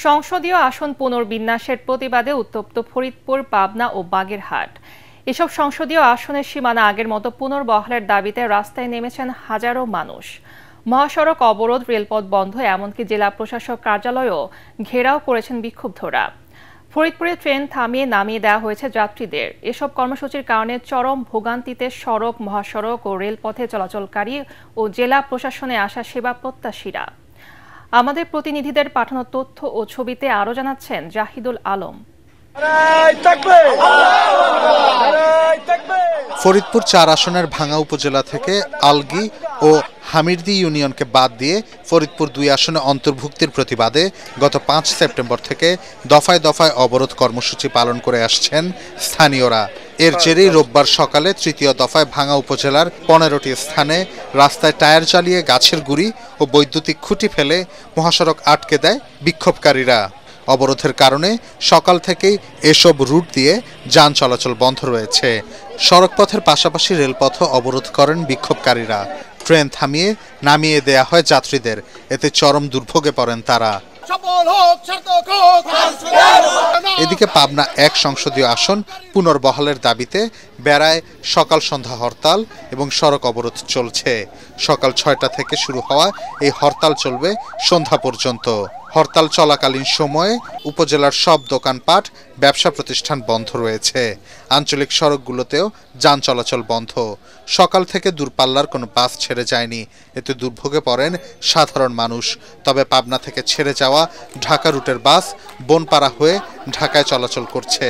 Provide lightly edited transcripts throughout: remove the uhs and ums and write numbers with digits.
সংসদীয় আসন পুনর্বিন্যাসের প্রতিবাদে উত্তপ্ত ফরিদপুর, পাবনা ও বাগেরহাট। এসব সংসদীয় আসনের সীমানা আগের মতো পুনর্বহালের দাবিতে রাস্তায় নেমেছেন হাজারো মানুষ। মহাসড়ক অবরোধ, রেলপথ বন্ধ, এমনকি জেলা প্রশাসক কার্যালয়ও ঘেরাও করেছেন বিক্ষুব্ধরা। ফরিদপুরে ট্রেন থামিয়ে নামিয়ে দেওয়া হয়েছে যাত্রীদের। এসব কর্মসূচির কারণে চরম ভোগান্তিতে সড়ক, মহাসড়ক ও রেলপথে চলাচলকারী ও জেলা প্রশাসনে আসা সেবা প্রত্যাশীরা। আমাদের প্রতিনিধিদের পাঠানো তথ্য ও ছবিতে আরও জানাচ্ছেন জাহিদুল আলম। ফরিদপুর ৪ আসনের ভাঙ্গা উপজেলা থেকে আলগী ও হামিরদি ইউনিয়নকে বাদ দিয়ে ফরিদপুর ২ আসনে অন্তর্ভুক্তির প্রতিবাদে গত ৫ সেপ্টেম্বর থেকে দফায় দফায় অবরোধ কর্মসূচি পালন করে আসছেন স্থানীয়রা। এর জেরেই রোববার সকালে তৃতীয় দফায় ভাঙ্গা উপজেলার ১৫টি স্থানে রাস্তায় টায়ার চালিয়ে গাছের গুঁড়ি ও বৈদ্যুতিক খুঁটি ফেলে মহাসড়ক আটকে দেয় বিক্ষোভকারীরা। অবরোধের কারণে সকাল থেকেই এসব রুট দিয়ে যান চলাচল বন্ধ রয়েছে। সড়কপথের পাশাপাশি রেলপথও অবরোধ করেন বিক্ষোভকারীরা। ট্রেন থামিয়ে নামিয়ে দেয়া হয় যাত্রীদের। এতে চরম দুর্ভোগে পড়েন তারা। এদিকে পাবনা ১ সংসদীয় আসন পুনর্বহালের দাবিতে বেড়ায় সকাল সন্ধ্যা হরতাল এবং সড়ক অবরোধ চলছে। সকাল ৬টা থেকে শুরু হওয়া এই হরতাল চলবে সন্ধ্যা পর্যন্ত। হরতাল চলাকালীন সময়ে উপজেলার সব দোকানপাট, ব্যবসা প্রতিষ্ঠান বন্ধ রয়েছে। আঞ্চলিক সড়কগুলোতেও যান চলাচল বন্ধ। সকাল থেকে দূরপাল্লার কোনো বাস ছেড়ে যায়নি। এতে দুর্ভোগে পড়েন সাধারণ মানুষ। তবে পাবনা থেকে ছেড়ে যাওয়া ঢাকা রুটের বাস বনপাড়া হয়ে ঢাকায় চলাচল করছে।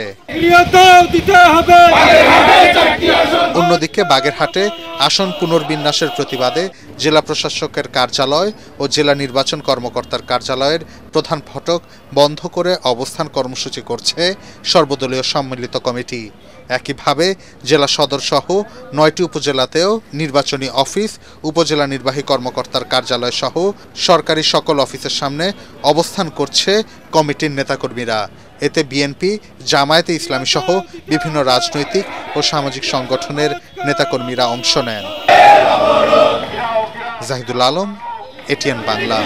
অন্যদিকে বাগেরহাটে আসন পুনর্বিন্যাসের প্রতিবাদে জেলা প্রশাসকের কার্যালয় ও জেলা নির্বাচন কর্মকর্তার কার্যালয়ের প্রধান ফটক বন্ধ করে অবস্থান কর্মসূচি করছে সর্বদলীয় সম্মিলিত কমিটি। একইভাবে জেলা সদর সহ ৯টি উপজেলাতেও নির্বাচনী অফিস, উপজেলা নির্বাহী কর্মকর্তার কার্যালয় সহ সরকারি সকল অফিসের সামনে অবস্থান করছে কমিটির নেতাকর্মীরা। এতে বিএনপি, জামায়াতে ইসলামী সহ বিভিন্ন রাজনৈতিক ও সামাজিক সংগঠনের নেতাকর্মীরা অংশ নেন। জাহিদুল আলম, এটিএন বাংলা।